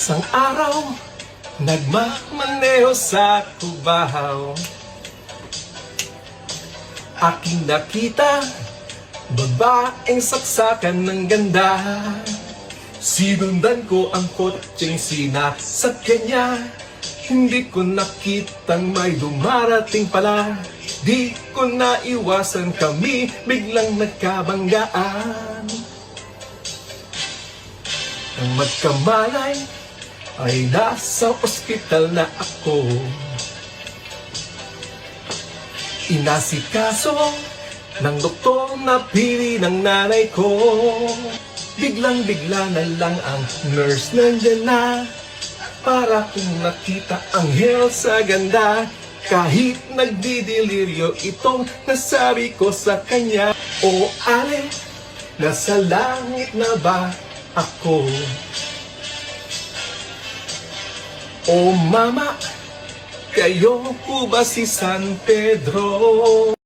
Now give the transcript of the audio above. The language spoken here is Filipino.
Isang araw, nagmamaneho sa Cubao. Aking nakita, babaeng saksakan ng ganda. Sinundan ko ang kotseng sinasakyan niya. Hindi ko nakitang may dumarating pala. Di ko naiwasan, kami biglang nagkabanggaan. Nang magkamalay ay nasa ospital na ako. Inasikaso ng doktor na pili ng nanay ko. Biglang-bigla na lang ang nurse nandyan na. Para kong nakita anghel sa ganda. Kahit nagdidelirio itong nasabi ko sa kanya. O ale, nasa langit na ba ako? O mama, kayo po ba si San Pedro?